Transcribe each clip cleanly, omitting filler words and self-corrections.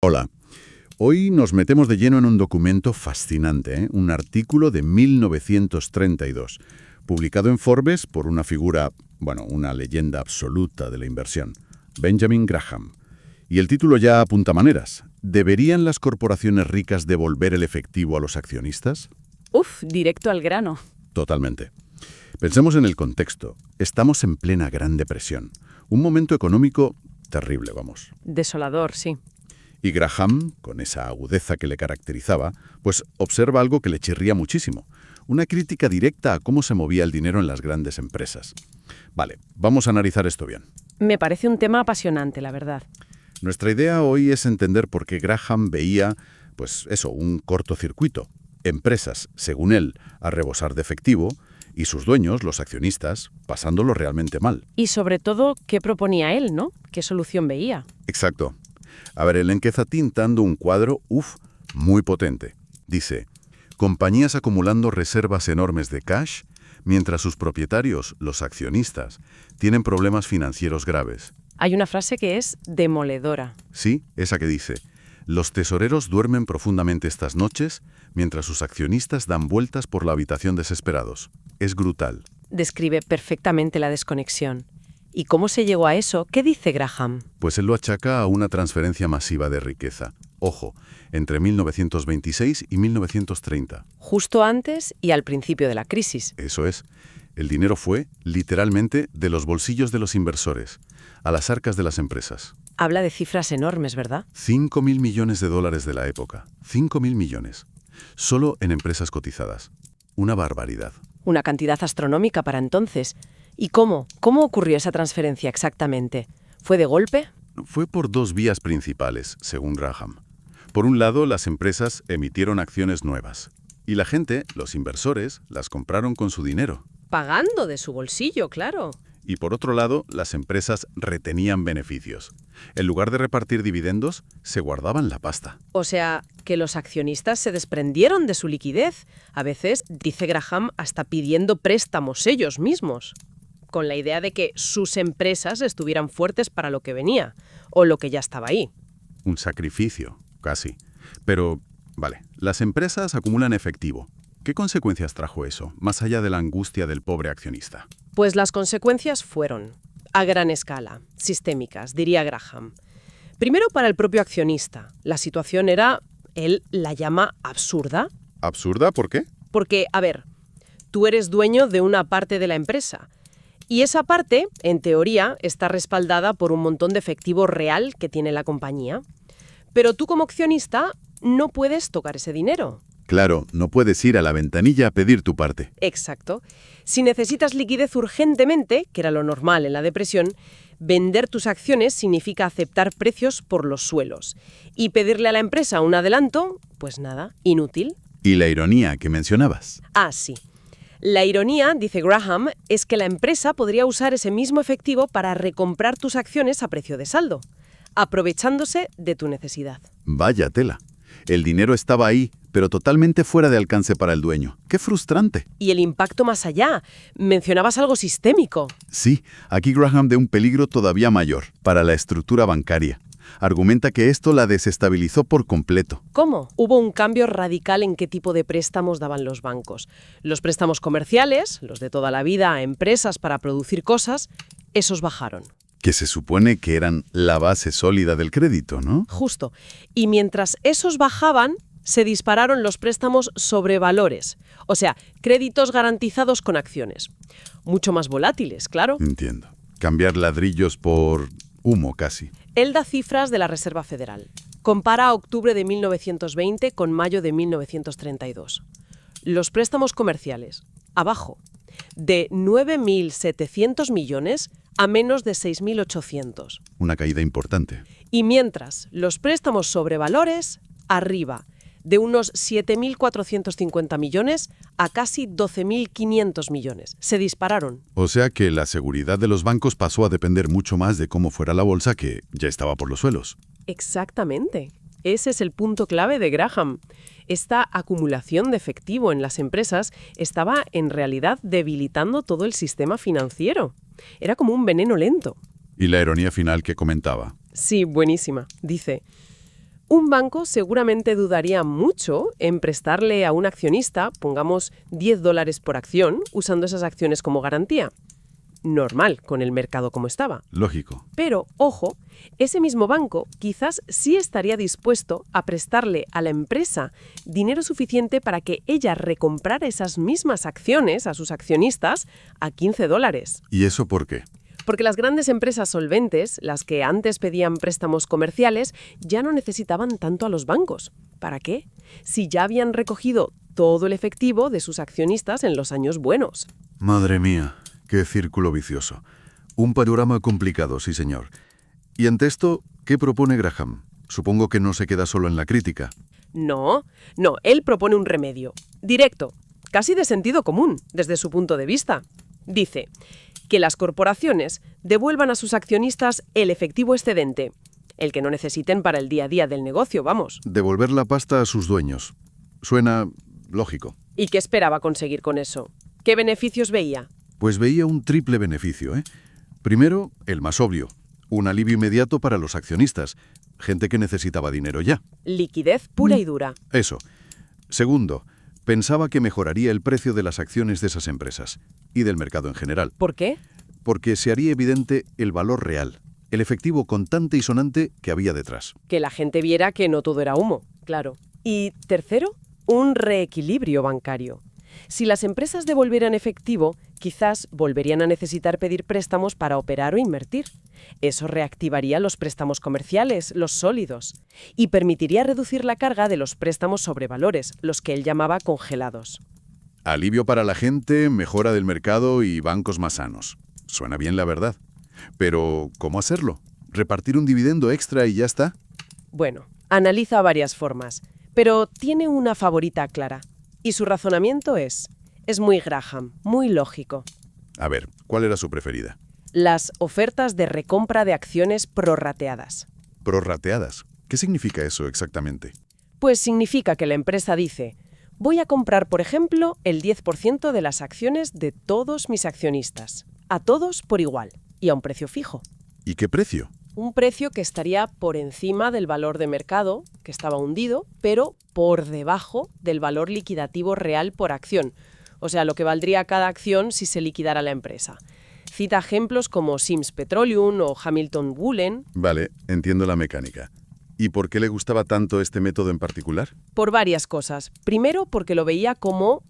Hola. Hoy nos metemos de lleno en un documento fascinante, ¿eh? Un artículo de 1932, publicado en Forbes por una figura, una leyenda absoluta de la inversión, Benjamin Graham. Y el título ya apunta maneras. ¿Deberían las corporaciones ricas devolver el efectivo a los accionistas? Directo al grano. Totalmente. Pensemos en el contexto. Estamos en plena Gran Depresión. Un momento económico terrible, vamos. Desolador, sí. Y Graham, con esa agudeza que le caracterizaba, pues observa algo que le chirría muchísimo. Una crítica directa a cómo se movía el dinero en las grandes empresas. Vale, vamos a analizar esto bien. Me parece un tema apasionante, la verdad. Nuestra idea hoy es entender por qué Graham veía, un cortocircuito. Empresas, según él, a rebosar de efectivo, y sus dueños, los accionistas, pasándolo realmente mal. Y sobre todo, ¿qué proponía él, no? ¿Qué solución veía? Exacto. A ver, él empieza tintando un cuadro, muy potente. Dice, compañías acumulando reservas enormes de cash, mientras sus propietarios, los accionistas, tienen problemas financieros graves. Hay una frase que es demoledora. Sí, esa que dice, los tesoreros duermen profundamente estas noches, mientras sus accionistas dan vueltas por la habitación desesperados. Es brutal. Describe perfectamente la desconexión. ¿Y cómo se llegó a eso? ¿Qué dice Graham? Pues él lo achaca a una transferencia masiva de riqueza. Ojo, entre 1926 y 1930. Justo antes y al principio de la crisis. Eso es. El dinero fue, literalmente, de los bolsillos de los inversores, a las arcas de las empresas. Habla de cifras enormes, ¿verdad? 5.000 millones de dólares de la época. 5.000 millones. Solo en empresas cotizadas. Una barbaridad. Una cantidad astronómica para entonces. ¿Y cómo? ¿Cómo ocurrió esa transferencia exactamente? ¿Fue de golpe? Fue por dos vías principales, según Graham. Por un lado, las empresas emitieron acciones nuevas. Y la gente, los inversores, las compraron con su dinero. Pagando de su bolsillo, claro. Y por otro lado, las empresas retenían beneficios. En lugar de repartir dividendos, se guardaban la pasta. O sea, que los accionistas se desprendieron de su liquidez. A veces, dice Graham, hasta pidiendo préstamos ellos mismos, con la idea de que sus empresas estuvieran fuertes para lo que venía, o lo que ya estaba ahí. Un sacrificio, casi. Pero, las empresas acumulan efectivo. ¿Qué consecuencias trajo eso, más allá de la angustia del pobre accionista? Pues las consecuencias fueron, a gran escala, sistémicas, diría Graham. Primero, para el propio accionista. La situación era, él la llama absurda. ¿Absurda? ¿Por qué? Porque, tú eres dueño de una parte de la empresa. Y esa parte, en teoría, está respaldada por un montón de efectivo real que tiene la compañía. Pero tú como accionista no puedes tocar ese dinero. Claro, no puedes ir a la ventanilla a pedir tu parte. Exacto. Si necesitas liquidez urgentemente, que era lo normal en la depresión, vender tus acciones significa aceptar precios por los suelos. Y pedirle a la empresa un adelanto, pues nada, inútil. ¿Y la ironía que mencionabas? Sí. La ironía, dice Graham, es que la empresa podría usar ese mismo efectivo para recomprar tus acciones a precio de saldo, aprovechándose de tu necesidad. Vaya tela. El dinero estaba ahí, pero totalmente fuera de alcance para el dueño. ¡Qué frustrante! Y el impacto más allá. Mencionabas algo sistémico. Sí, aquí Graham ve un peligro todavía mayor para la estructura bancaria. Argumenta que esto la desestabilizó por completo. ¿Cómo? Hubo un cambio radical en qué tipo de préstamos daban los bancos. Los préstamos comerciales, los de toda la vida a empresas para producir cosas, esos bajaron. Que se supone que eran la base sólida del crédito, ¿no? Justo. Y mientras esos bajaban, se dispararon los préstamos sobre valores. O sea, créditos garantizados con acciones. Mucho más volátiles, claro. Entiendo. Cambiar ladrillos por humo, casi. Él da cifras de la Reserva Federal. Compara octubre de 1920 con mayo de 1932. Los préstamos comerciales, abajo, de 9.700 millones a menos de 6.800. Una caída importante. Y mientras, los préstamos sobre valores, arriba, de unos 7.450 millones a casi 12.500 millones. Se dispararon. O sea que la seguridad de los bancos pasó a depender mucho más de cómo fuera la bolsa, que ya estaba por los suelos. Exactamente. Ese es el punto clave de Graham. Esta acumulación de efectivo en las empresas estaba en realidad debilitando todo el sistema financiero. Era como un veneno lento. ¿Y la ironía final que comentaba? Sí, buenísima. Dice, Un banco seguramente dudaría mucho en prestarle a un accionista, pongamos $10 por acción, usando esas acciones como garantía. Normal, con el mercado como estaba. Lógico. Pero, ojo, ese mismo banco quizás sí estaría dispuesto a prestarle a la empresa dinero suficiente para que ella recomprara esas mismas acciones a sus accionistas a $15. ¿Y eso por qué? Porque las grandes empresas solventes, las que antes pedían préstamos comerciales, ya no necesitaban tanto a los bancos. ¿Para qué? Si ya habían recogido todo el efectivo de sus accionistas en los años buenos. Madre mía, qué círculo vicioso. Un panorama complicado, sí señor. Y ante esto, ¿qué propone Graham? Supongo que no se queda solo en la crítica. No, él propone un remedio. Directo, casi de sentido común, desde su punto de vista. Dice que las corporaciones devuelvan a sus accionistas el efectivo excedente, el que no necesiten para el día a día del negocio, vamos. Devolver la pasta a sus dueños. Suena lógico. ¿Y qué esperaba conseguir con eso? ¿Qué beneficios veía? Pues veía un triple beneficio, ¿eh? Primero, el más obvio. Un alivio inmediato para los accionistas. Gente que necesitaba dinero ya. Liquidez pura y dura. Eso. Segundo, pensaba que mejoraría el precio de las acciones de esas empresas y del mercado en general. ¿Por qué? Porque se haría evidente el valor real, el efectivo contante y sonante que había detrás. Que la gente viera que no todo era humo, claro. Y tercero, un reequilibrio bancario. Si las empresas devolvieran efectivo, quizás volverían a necesitar pedir préstamos para operar o invertir. Eso reactivaría los préstamos comerciales, los sólidos, y permitiría reducir la carga de los préstamos sobre valores, los que él llamaba congelados. Alivio para la gente, mejora del mercado y bancos más sanos. Suena bien, la verdad. Pero, ¿cómo hacerlo? ¿Repartir un dividendo extra y ya está? Bueno, analiza varias formas, pero tiene una favorita clara. Y su razonamiento es muy Graham, muy lógico. A ver, ¿cuál era su preferida? Las ofertas de recompra de acciones prorrateadas. Prorrateadas. ¿Qué significa eso exactamente? Pues significa que la empresa dice: voy a comprar, por ejemplo, el 10% de las acciones de todos mis accionistas. A todos por igual y a un precio fijo. ¿Y qué precio? Un precio que estaría por encima del valor de mercado, que estaba hundido, pero por debajo del valor liquidativo real por acción. O sea, lo que valdría cada acción si se liquidara la empresa. Cita ejemplos como Sims Petroleum o Hamilton Woolen. Vale, entiendo la mecánica. ¿Y por qué le gustaba tanto este método en particular? Por varias cosas. Primero, porque lo veía como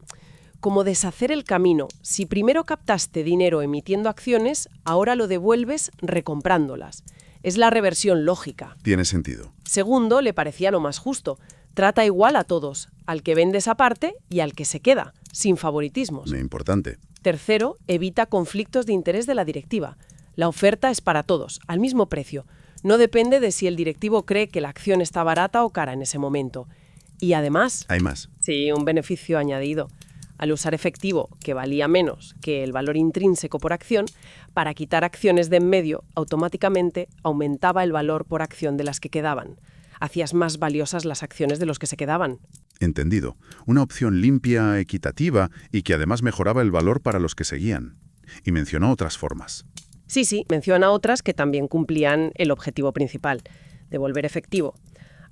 deshacer el camino. Si primero captaste dinero emitiendo acciones, ahora lo devuelves recomprándolas. Es la reversión lógica. Tiene sentido. Segundo, le parecía lo más justo. Trata igual a todos, al que vende esa parte y al que se queda, sin favoritismos. Importante. Tercero, evita conflictos de interés de la directiva. La oferta es para todos, al mismo precio. No depende de si el directivo cree que la acción está barata o cara en ese momento. Y además... ¿Hay más? Sí, un beneficio añadido. Al usar efectivo, que valía menos que el valor intrínseco por acción, para quitar acciones de en medio, automáticamente aumentaba el valor por acción de las que quedaban. Hacías más valiosas las acciones de los que se quedaban. Entendido. Una opción limpia, equitativa y que además mejoraba el valor para los que seguían. Y mencionó otras formas. Sí, menciona otras que también cumplían el objetivo principal, devolver efectivo.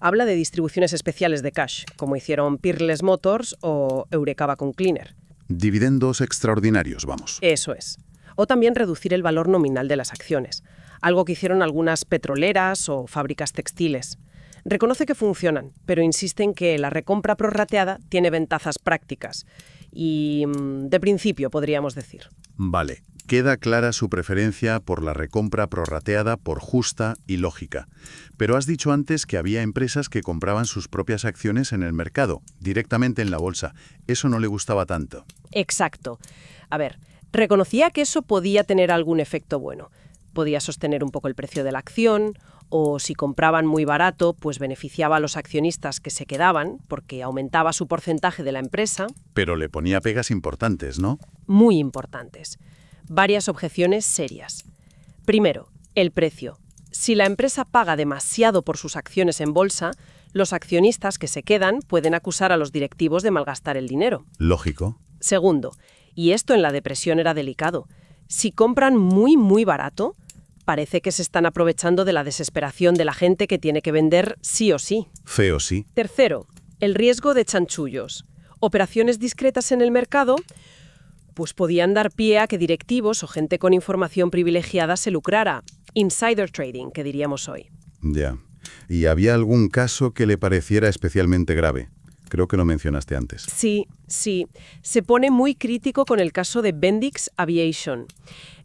Habla de distribuciones especiales de cash, como hicieron Peerless Motors o Eureka Vacuum Cleaner. Dividendos extraordinarios, vamos. Eso es. O también reducir el valor nominal de las acciones, algo que hicieron algunas petroleras o fábricas textiles. Reconoce que funcionan, pero insiste en que la recompra prorrateada tiene ventajas prácticas y de principio, podríamos decir. Vale. Queda clara su preferencia por la recompra prorrateada por justa y lógica. Pero has dicho antes que había empresas que compraban sus propias acciones en el mercado, directamente en la bolsa. Eso no le gustaba tanto. Exacto. A ver, reconocía que eso podía tener algún efecto bueno. Podía sostener un poco el precio de la acción, o si compraban muy barato, pues beneficiaba a los accionistas que se quedaban, porque aumentaba su porcentaje de la empresa. Pero le ponía pegas importantes, ¿no? Muy importantes. Varias objeciones serias. Primero, el precio. Si la empresa paga demasiado por sus acciones en bolsa, los accionistas que se quedan pueden acusar a los directivos de malgastar el dinero. Lógico. Segundo, y esto en la depresión era delicado, si compran muy barato, parece que se están aprovechando de la desesperación de la gente que tiene que vender sí o sí. Feo sí. Tercero, el riesgo de chanchullos. Operaciones discretas en el mercado pues podían dar pie a que directivos o gente con información privilegiada se lucrara. Insider trading, que diríamos hoy. Ya. ¿Y había algún caso que le pareciera especialmente grave? Creo que lo mencionaste antes. Sí. Se pone muy crítico con el caso de Bendix Aviation.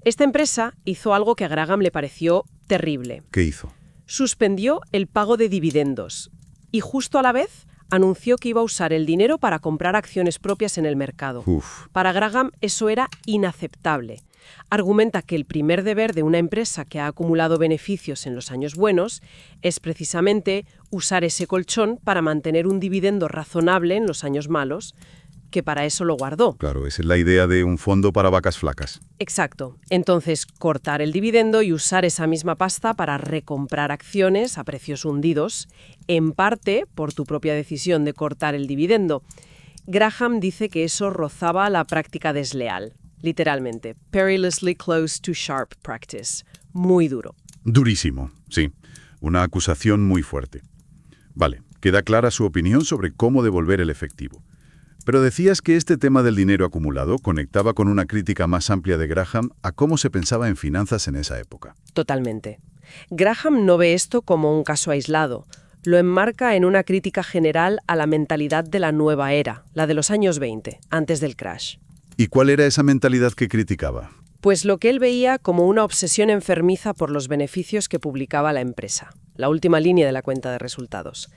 Esta empresa hizo algo que a Graham le pareció terrible. ¿Qué hizo? Suspendió el pago de dividendos y justo a la vez anunció que iba a usar el dinero para comprar acciones propias en el mercado. Uf. Para Graham eso era inaceptable. Argumenta que el primer deber de una empresa que ha acumulado beneficios en los años buenos es precisamente usar ese colchón para mantener un dividendo razonable en los años malos, que para eso lo guardó. Claro, esa es la idea de un fondo para vacas flacas. Exacto. Entonces, cortar el dividendo y usar esa misma pasta para recomprar acciones a precios hundidos, en parte por tu propia decisión de cortar el dividendo. Graham dice que eso rozaba la práctica desleal. Literalmente, perilously close to sharp practice. Muy duro. Durísimo, sí. Una acusación muy fuerte. Vale, queda clara su opinión sobre cómo devolver el efectivo. Pero decías que este tema del dinero acumulado conectaba con una crítica más amplia de Graham a cómo se pensaba en finanzas en esa época. Totalmente. Graham no ve esto como un caso aislado. Lo enmarca en una crítica general a la mentalidad de la nueva era, la de los años 20, antes del crash. ¿Y cuál era esa mentalidad que criticaba? Pues lo que él veía como una obsesión enfermiza por los beneficios que publicaba la empresa, la última línea de la cuenta de resultados.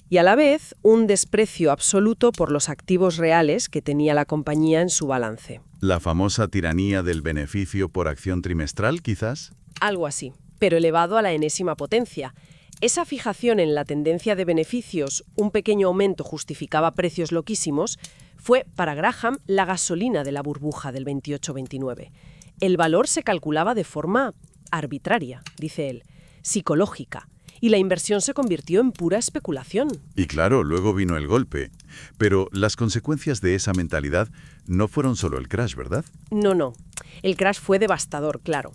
Y a la vez, un desprecio absoluto por los activos reales que tenía la compañía en su balance. ¿La famosa tiranía del beneficio por acción trimestral, quizás? Algo así, pero elevado a la enésima potencia. Esa fijación en la tendencia de beneficios, un pequeño aumento justificaba precios loquísimos, fue para Graham la gasolina de la burbuja del 28-29. El valor se calculaba de forma arbitraria, dice él, psicológica, y la inversión se convirtió en pura especulación. Y claro, luego vino el golpe. Pero las consecuencias de esa mentalidad no fueron solo el crash, ¿verdad? No. El crash fue devastador, claro.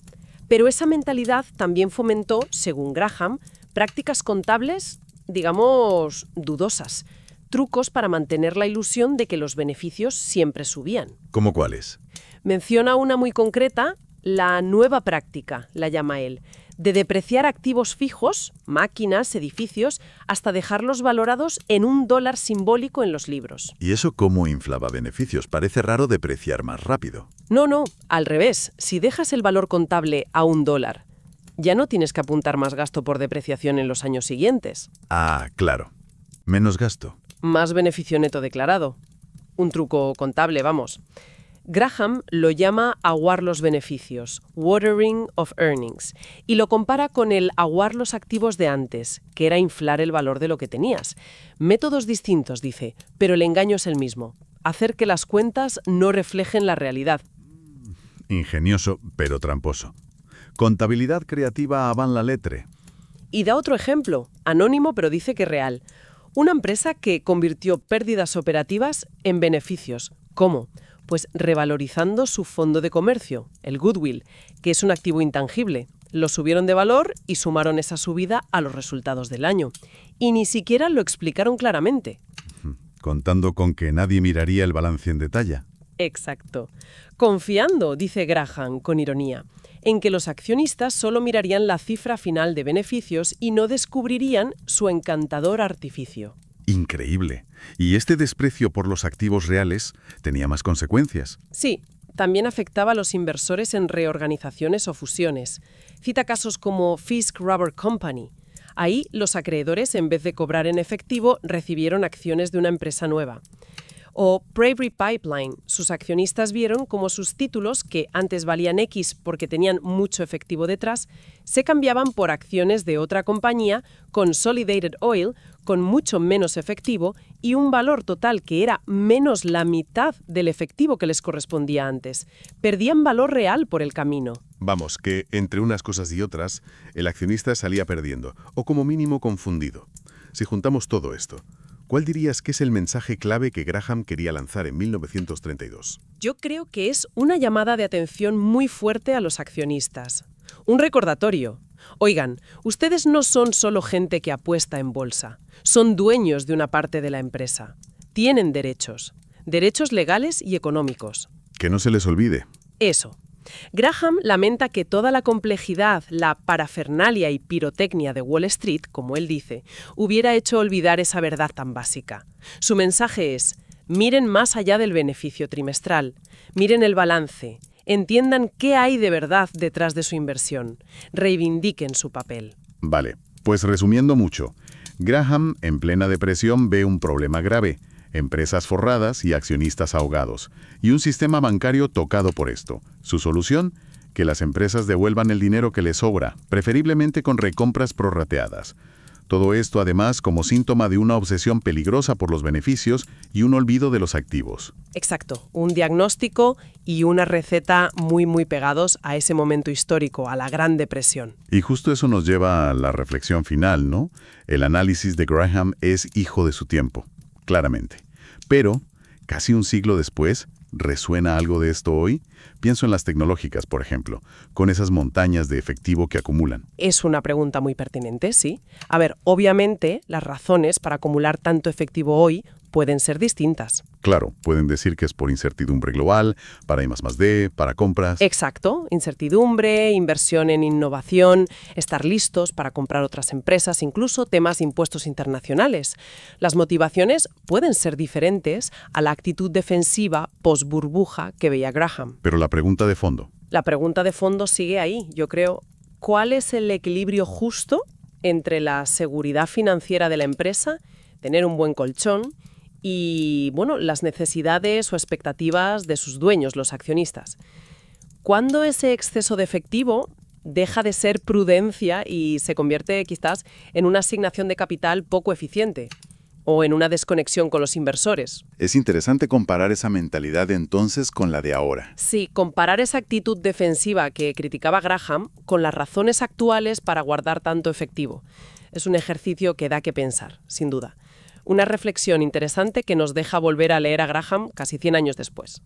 Pero esa mentalidad también fomentó, según Graham, prácticas contables, digamos, dudosas. Trucos para mantener la ilusión de que los beneficios siempre subían. ¿Cómo cuáles? Menciona una muy concreta, la nueva práctica, la llama él, de depreciar activos fijos, máquinas, edificios, hasta dejarlos valorados en $1 simbólico en los libros. ¿Y eso cómo inflaba beneficios? Parece raro depreciar más rápido. No, al revés. Si dejas el valor contable a $1, ya no tienes que apuntar más gasto por depreciación en los años siguientes. Ah, claro. Menos gasto. Más beneficio neto declarado. Un truco contable, vamos. Graham lo llama aguar los beneficios, watering of earnings, y lo compara con el aguar los activos de antes, que era inflar el valor de lo que tenías. Métodos distintos, dice, pero el engaño es el mismo. Hacer que las cuentas no reflejen la realidad. Ingenioso, pero tramposo. Contabilidad creativa avant la lettre. Y da otro ejemplo, anónimo pero dice que real. Una empresa que convirtió pérdidas operativas en beneficios. ¿Cómo? Pues revalorizando su fondo de comercio, el goodwill, que es un activo intangible. Lo subieron de valor y sumaron esa subida a los resultados del año. Y ni siquiera lo explicaron claramente. Contando con que nadie miraría el balance en detalle. Exacto. Confiando, dice Graham con ironía, en que los accionistas solo mirarían la cifra final de beneficios y no descubrirían su encantador artificio. Increíble. Y este desprecio por los activos reales tenía más consecuencias. Sí, también afectaba a los inversores en reorganizaciones o fusiones. Cita casos como Fisk Rubber Company. Ahí los acreedores, en vez de cobrar en efectivo, recibieron acciones de una empresa nueva. O Prairie Pipeline, sus accionistas vieron cómo sus títulos, que antes valían X porque tenían mucho efectivo detrás, se cambiaban por acciones de otra compañía, Consolidated Oil, con mucho menos efectivo y un valor total que era menos la mitad del efectivo que les correspondía antes. Perdían valor real por el camino. Vamos, que entre unas cosas y otras, el accionista salía perdiendo, o como mínimo confundido. Si juntamos todo esto, ¿cuál dirías que es el mensaje clave que Graham quería lanzar en 1932? Yo creo que es una llamada de atención muy fuerte a los accionistas. Un recordatorio. Oigan, ustedes no son solo gente que apuesta en bolsa, son dueños de una parte de la empresa. Tienen derechos legales y económicos. Que no se les olvide. Eso. Graham lamenta que toda la complejidad, la parafernalia y pirotecnia de Wall Street, como él dice, hubiera hecho olvidar esa verdad tan básica. Su mensaje es: miren más allá del beneficio trimestral, miren el balance, entiendan qué hay de verdad detrás de su inversión, reivindiquen su papel. Vale, pues resumiendo mucho, Graham, en plena depresión, ve un problema grave: empresas forradas y accionistas ahogados, y un sistema bancario tocado por esto. Su solución: que las empresas devuelvan el dinero que les sobra, preferiblemente con recompras prorrateadas. Todo esto, además, como síntoma de una obsesión peligrosa por los beneficios y un olvido de los activos. Exacto, un diagnóstico y una receta muy pegados a ese momento histórico, a la Gran Depresión. Y justo eso nos lleva a la reflexión final, ¿no? El análisis de Graham es hijo de su tiempo, claramente. Pero, casi un siglo después, ¿resuena algo de esto hoy? Pienso en las tecnológicas, por ejemplo, con esas montañas de efectivo que acumulan. Es una pregunta muy pertinente, sí. A ver, obviamente, las razones para acumular tanto efectivo hoy pueden ser distintas. Claro, pueden decir que es por incertidumbre global, para I+D, para compras. Exacto, incertidumbre, inversión en innovación, estar listos para comprar otras empresas, incluso temas de impuestos internacionales. Las motivaciones pueden ser diferentes a la actitud defensiva post-burbuja que veía Graham. Pero la pregunta de fondo. La pregunta de fondo sigue ahí, yo creo. ¿Cuál es el equilibrio justo entre la seguridad financiera de la empresa, tener un buen colchón, y, las necesidades o expectativas de sus dueños, los accionistas? ¿Cuándo ese exceso de efectivo deja de ser prudencia y se convierte quizás en una asignación de capital poco eficiente o en una desconexión con los inversores? Es interesante comparar esa mentalidad de entonces con la de ahora. Sí, comparar esa actitud defensiva que criticaba Graham con las razones actuales para guardar tanto efectivo. Es un ejercicio que da que pensar, sin duda. Una reflexión interesante que nos deja volver a leer a Graham casi 100 años después.